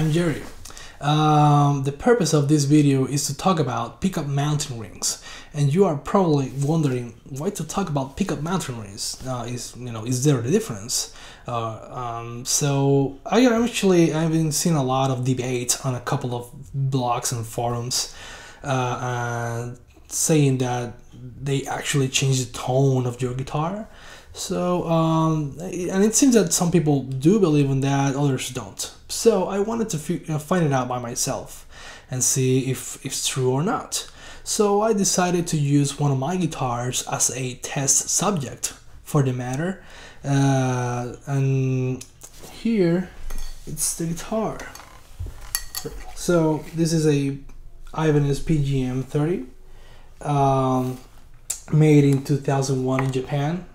I'm Jerry. The purpose of this video is to talk about pickup mounting rings, and you are probably wondering why to talk about pickup mounting rings. Is there a difference? So I've been seeing a lot of debate on a couple of blogs and forums, saying that they actually change the tone of your guitar. So, and it seems that some people do believe in that, others don't. So I wanted to find it out by myself and see if it's true or not. So I decided to use one of my guitars as a test subject for the matter. And here, it's the guitar. So this is a Ibanez PGM 30, made in 2001 in Japan.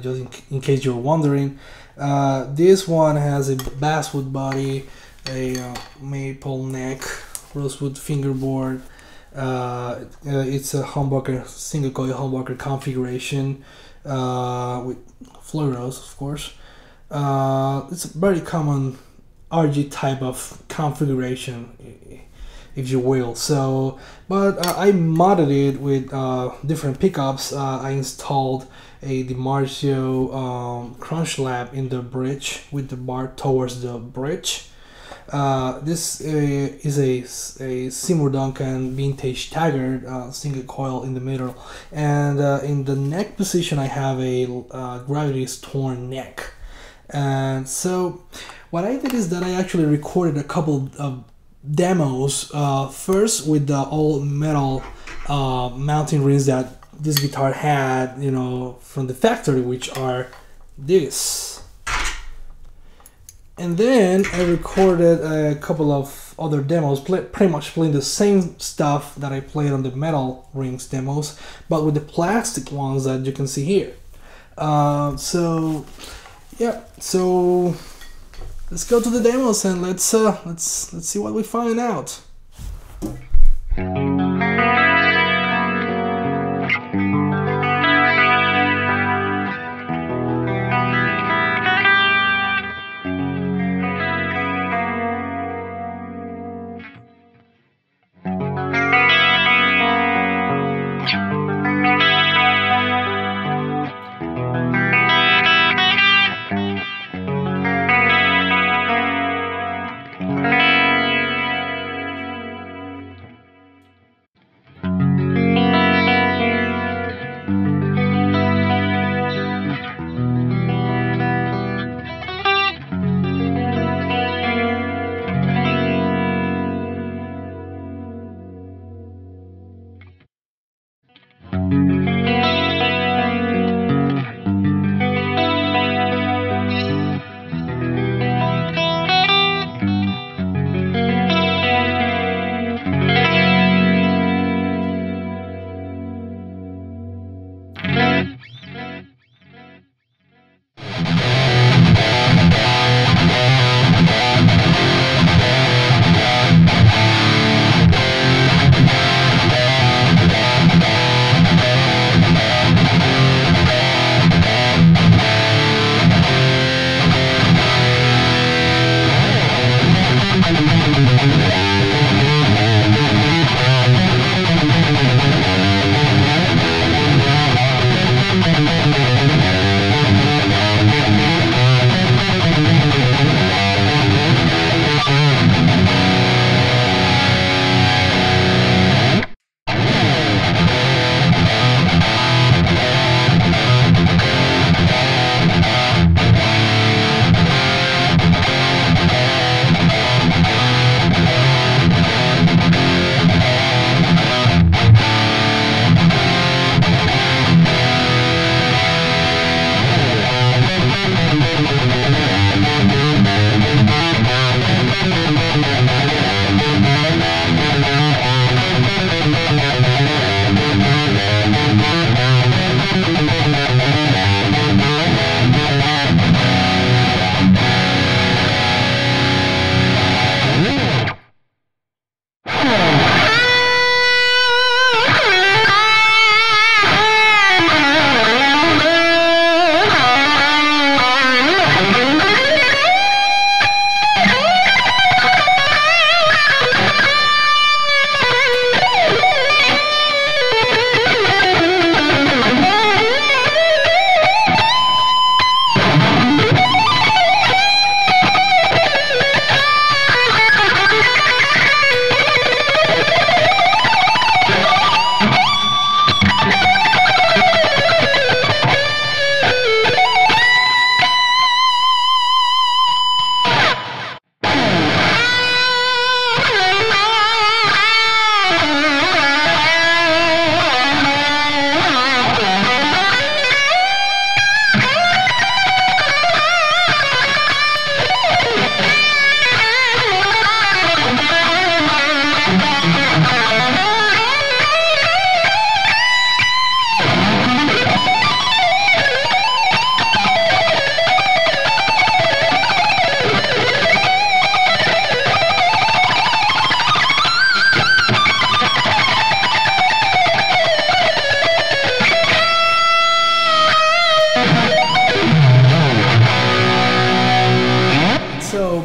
Just in case you're wondering, this one has a basswood body, a maple neck, rosewood fingerboard. It's a humbucker, single coil humbucker configuration with fluoros, of course. It's a very common RG type of configuration, if you will. So, but I modded it with different pickups. I installed a DiMarzio crunch lab in the bridge with the bar towards the bridge. This is a Seymour Duncan vintage staggered single coil in the middle, and in the neck position I have a gravity torn neck. And so what I did is that I actually recorded a couple of demos, first with the all metal mounting rings that this guitar had, from the factory, which are this. And then I recorded a couple of other demos, pretty much playing the same stuff that I played on the metal rings demos, but with the plastic ones that you can see here. So let's go to the demos and let's see what we find out.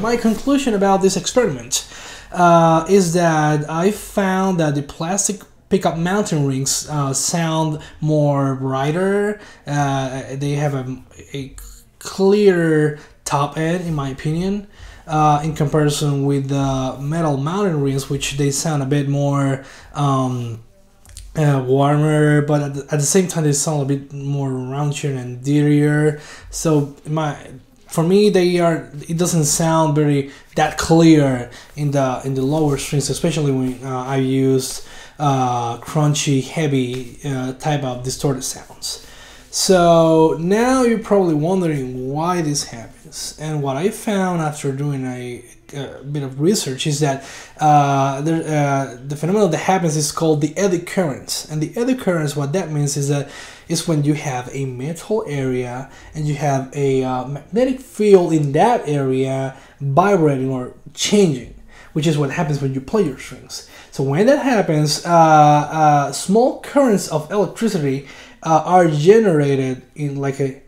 my conclusion about this experiment is that I found that the plastic pickup mountain rings sound more brighter. They have a clearer top end, in my opinion, in comparison with the metal mountain rings, which they sound a bit more warmer, but at the same time they sound a bit more roundier and dirtier. So for me, it doesn't sound that clear in the lower strings, especially when I use crunchy, heavy type of distorted sounds. So now you're probably wondering why this happens, and what I found after doing a bit of research is that the phenomenon that happens is called the eddy currents. And the eddy currents, what that means is that it's when you have a metal area and you have a magnetic field in that area vibrating or changing, which is what happens when you play your strings. So when that happens, small currents of electricity are generated in like a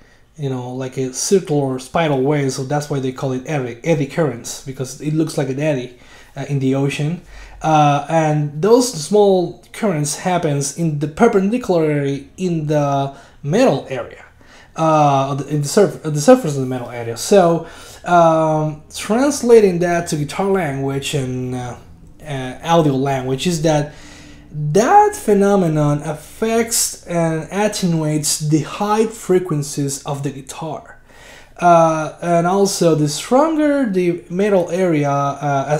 circular or spiral way. So that's why they call it eddy currents, because it looks like an eddy in the ocean. And those small currents happens in the perpendicularly in the metal area, in the surface of the metal area. So translating that to guitar language and audio language is that phenomenon affects and attenuates the high frequencies of the guitar. And also, the stronger the metal area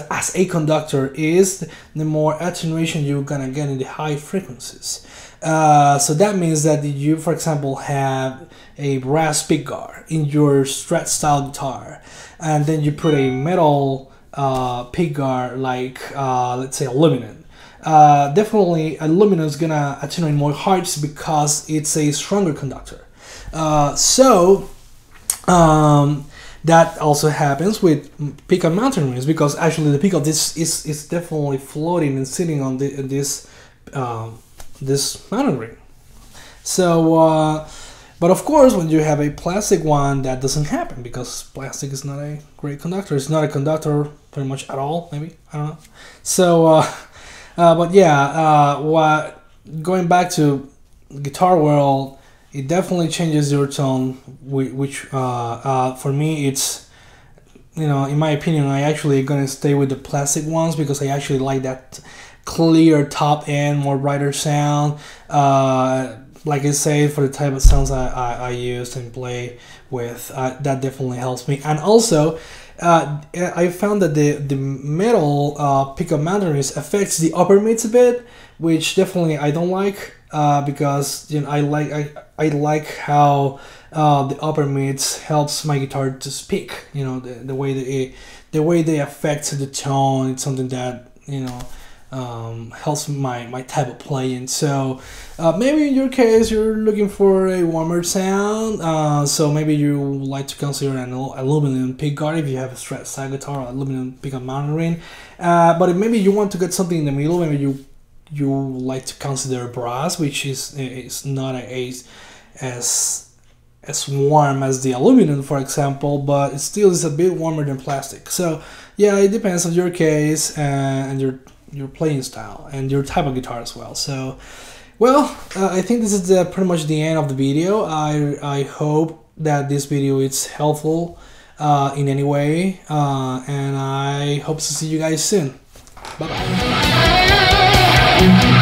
as a conductor is, the more attenuation you're gonna get in the high frequencies. So that means that you, for example, have a brass pickguard in your Strat style guitar, and then you put a metal pickguard like let's say aluminum. Definitely aluminum is gonna attenuate more harsh because it's a stronger conductor. That also happens with pickup mountain rings, because actually the pickup is definitely floating and sitting on this mountain ring. So but of course, when you have a plastic one, that doesn't happen, because plastic is not a great conductor. It's not a conductor pretty much at all, maybe, I don't know. So but yeah, going back to guitar world, it definitely changes your tone, which for me, it's, in my opinion, I actually gonna stay with the plastic ones, because I actually like that clear top end, more brighter sound. Like I say, for the type of sounds I use and play with, that definitely helps me. And also, I found that the metal pickup mountain rings affects the upper mids a bit, which definitely I don't like, because I like how the upper mids helps my guitar to speak. The way they affect the tone. It's something that helps my type of playing. So maybe in your case you're looking for a warmer sound, so maybe you would like to consider an aluminum pickguard if you have a Strat style guitar, or aluminum pickup mountain ring. But if maybe you want to get something in the middle, maybe you like to consider brass, which is not as warm as the aluminum, for example, but it still is a bit warmer than plastic. So yeah, it depends on your case and your playing style and your type of guitar as well. So, well, I think this is pretty much the end of the video. I hope that this video is helpful in any way, and I hope to see you guys soon. Bye bye.